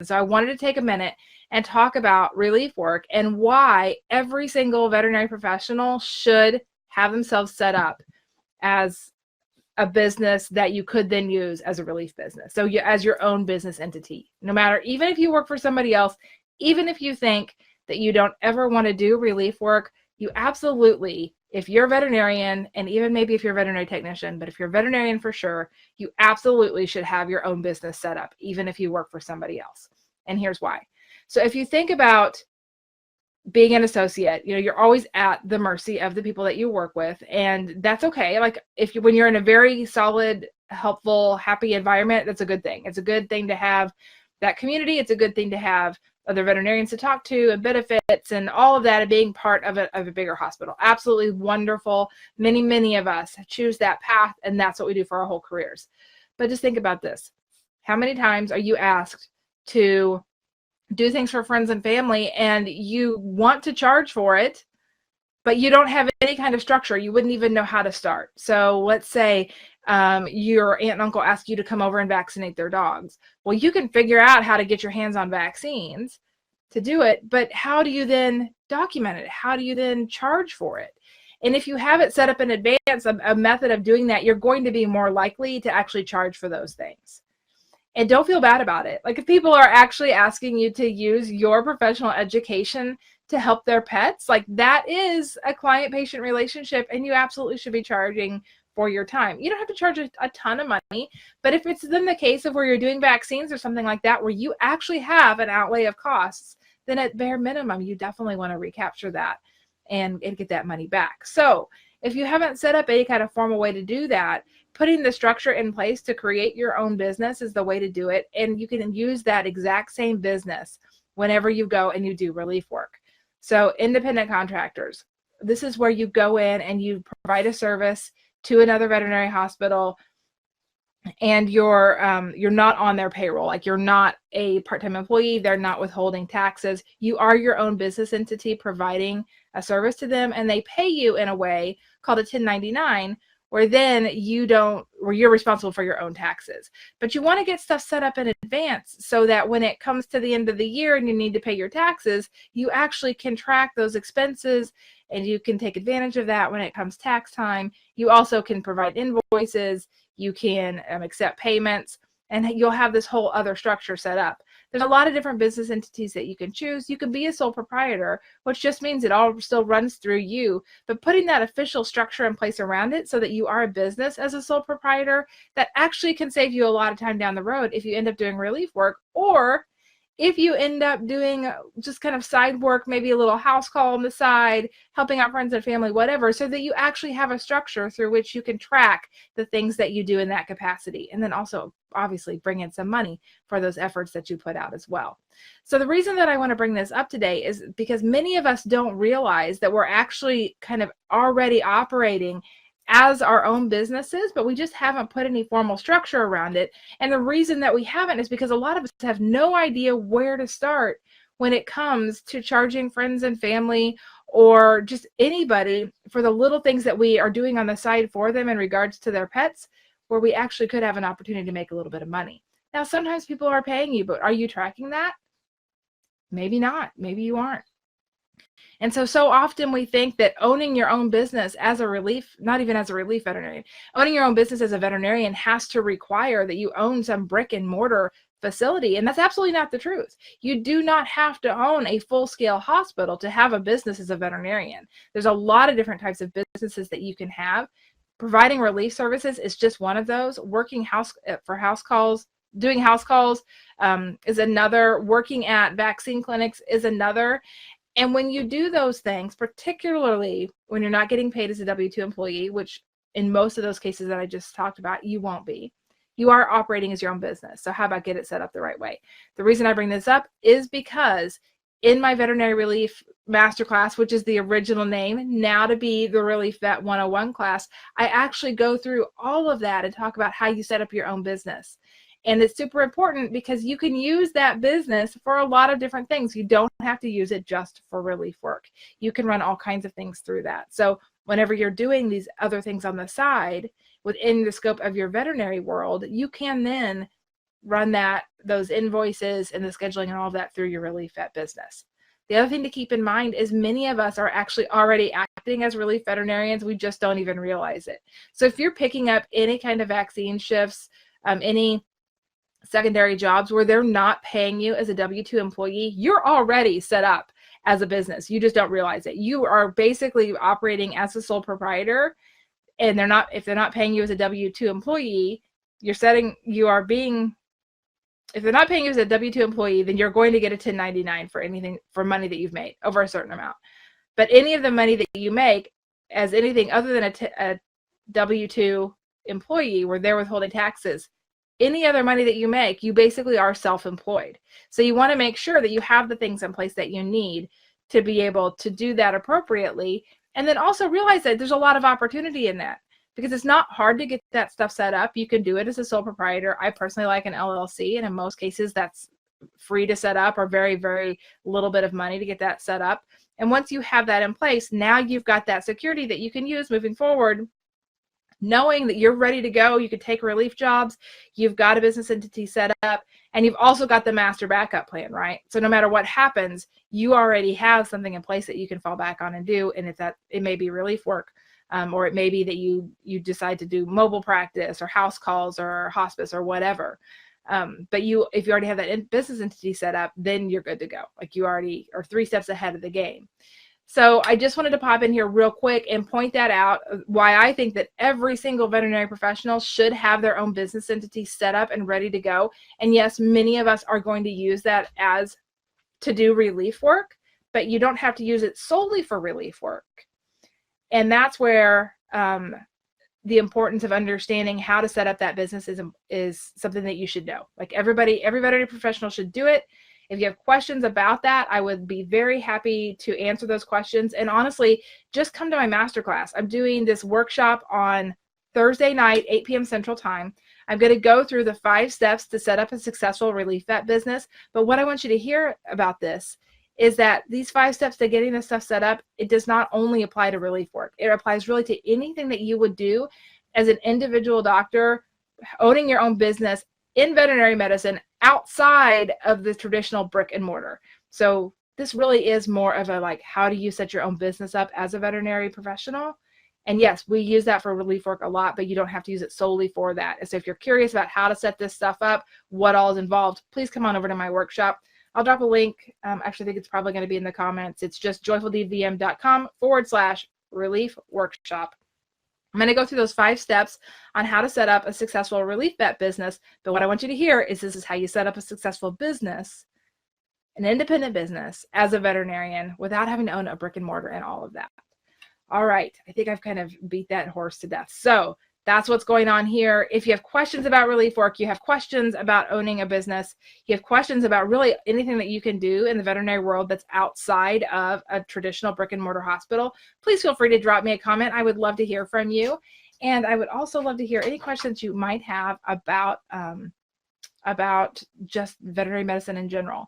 So I wanted to take a minute and talk about relief work and why every single veterinary professional should have themselves set up as a business that you could then use as a relief business. So you, as your own business entity, no matter, even if you work for somebody else, even if you think that you don't ever want to do relief work, you absolutely, if you're a veterinarian, and even maybe if you're a veterinary technician, but if you're a veterinarian for sure, you absolutely should have your own business set up, even if you work for somebody else. And here's why. So if you think about being an associate, you're always at the mercy of the people that you work with, and that's okay. Like when you're in a very solid, helpful, happy environment, that's a good thing. It's a good thing to have that community. It's a good thing to have other veterinarians to talk to and benefits and all of that, and being part of a bigger hospital. Absolutely wonderful. Many of us choose that path, and that's what we do for our whole careers. But just think about this. How many times are you asked to do things for friends and family, and you want to charge for it, but you don't have any kind of structure? You wouldn't even know how to start. So let's say your aunt and uncle ask you to come over and vaccinate their dogs. Well, you can figure out how to get your hands on vaccines to do it, but how do you then document it? How do you then charge for it? And if you have it set up in advance, a method of doing that, you're going to be more likely to actually charge for those things. And don't feel bad about it. Like if people are actually asking you to use your professional education to help their pets, like that is a client-patient relationship, and you absolutely should be charging for your time. You don't have to charge a ton of money, but if it's then the case of where you're doing vaccines or something like that, where you actually have an outlay of costs, then at bare minimum, you definitely want to recapture that and get that money back. So if you haven't set up any kind of formal way to do that, putting the structure in place to create your own business is the way to do it. And you can use that exact same business whenever you go and you do relief work. So independent contractors, this is where you go in and you provide a service to another veterinary hospital, and you're not on their payroll. Like you're not a part-time employee. They're not withholding taxes. You are your own business entity providing a service to them, and they pay you in a way called a 1099, where then you're responsible for your own taxes. But you want to get stuff set up in advance so that when it comes to the end of the year and you need to pay your taxes, you actually can track those expenses, and you can take advantage of that when it comes tax time. You also can provide invoices, you can accept payments, and you'll have this whole other structure set up. There's a lot of different business entities that you can choose. You can be a sole proprietor, which just means it all still runs through you, but putting that official structure in place around it so that you are a business as a sole proprietor, that actually can save you a lot of time down the road if you end up doing relief work, or if you end up doing just kind of side work, maybe a little house call on the side, helping out friends and family, whatever, so that you actually have a structure through which you can track the things that you do in that capacity. And then also obviously bring in some money for those efforts that you put out as well. So the reason that I want to bring this up today is because many of us don't realize that we're actually kind of already operating as our own businesses, but we just haven't put any formal structure around it. And the reason that we haven't is because a lot of us have no idea where to start when it comes to charging friends and family or just anybody for the little things that we are doing on the side for them in regards to their pets, where we actually could have an opportunity to make a little bit of money. Now, sometimes people are paying you, but are you tracking that? Maybe not. Maybe you aren't. And so often we think that owning your own business as a relief, not even as a relief veterinarian, owning your own business as a veterinarian has to require that you own some brick and mortar facility. And that's absolutely not the truth. You do not have to own a full-scale hospital to have a business as a veterinarian. There's a lot of different types of businesses that you can have. Providing relief services is just one of those. Working for house calls, doing house calls is another. Working at vaccine clinics is another. And when you do those things, particularly when you're not getting paid as a W-2 employee, which in most of those cases that I just talked about, you won't be, you are operating as your own business. So how about get it set up the right way? The reason I bring this up is because in my veterinary relief masterclass, which is the original name, now to be the Relief Vet 101 class, I actually go through all of that and talk about how you set up your own business. And it's super important because you can use that business for a lot of different things. You don't have to use it just for relief work. You can run all kinds of things through that. So whenever you're doing these other things on the side within the scope of your veterinary world, you can then run those invoices and the scheduling and all of that through your relief vet business. The other thing to keep in mind is many of us are actually already acting as relief veterinarians. We just don't even realize it. So if you're picking up any kind of vaccine shifts, any secondary jobs where they're not paying you as a W-2 employee, you're already set up as a business. You just don't realize it. You are basically operating as a sole proprietor, and if they're not paying you as a W-2 employee, if they're not paying you as a W-2 employee, then you're going to get a 1099 for money that you've made over a certain amount. But any of the money that you make as anything other than a W-2 employee where they're withholding taxes, any other money that you make, you basically are self-employed. So you want to make sure that you have the things in place that you need to be able to do that appropriately. And then also realize that there's a lot of opportunity in that, because it's not hard to get that stuff set up. You can do it as a sole proprietor. I personally like an LLC, and in most cases that's free to set up, or very, very little bit of money to get that set up. And once you have that in place, now you've got that security that you can use moving forward, knowing that you're ready to go. You can take relief jobs, you've got a business entity set up, and you've also got the master backup plan, right? So no matter what happens, you already have something in place that you can fall back on and do. And it may be relief work, or it may be that you decide to do mobile practice or house calls or hospice or whatever. But if you already have that business entity set up, then you're good to go. Like, you already are 3 steps ahead of the game. So I just wanted to pop in here real quick and point that out, why I think that every single veterinary professional should have their own business entity set up and ready to go. And yes, many of us are going to use that as to do relief work, but you don't have to use it solely for relief work. And that's where the importance of understanding how to set up that business is something that you should know. Like, every veterinary professional should do it. If you have questions about that, I would be very happy to answer those questions. And honestly, just come to my masterclass. I'm doing this workshop on Thursday night, 8 p.m. Central Time. I'm going to go through the 5 steps to set up a successful relief vet business. But what I want you to hear about this is that these 5 steps to getting this stuff set up, it does not only apply to relief work. It applies really to anything that you would do as an individual doctor, owning your own business in veterinary medicine outside of the traditional brick and mortar. So this really is more of a, like, how do you set your own business up as a veterinary professional? And yes, we use that for relief work a lot, but you don't have to use it solely for that. And so if you're curious about how to set this stuff up, what all is involved, please come on over to my workshop. I'll drop a link. Actually, I think it's probably going to be in the comments. It's just joyfuldvm.com/relief workshop. I'm going to go through those 5 steps on how to set up a successful relief vet business. But what I want you to hear is this is how you set up a successful business, an independent business as a veterinarian, without having to own a brick and mortar and all of that. All right. I think I've kind of beat that horse to death. So that's what's going on here. If you have questions about relief work, you have questions about owning a business, you have questions about really anything that you can do in the veterinary world that's outside of a traditional brick and mortar hospital, please feel free to drop me a comment. I would love to hear from you. And I would also love to hear any questions you might have about just veterinary medicine in general.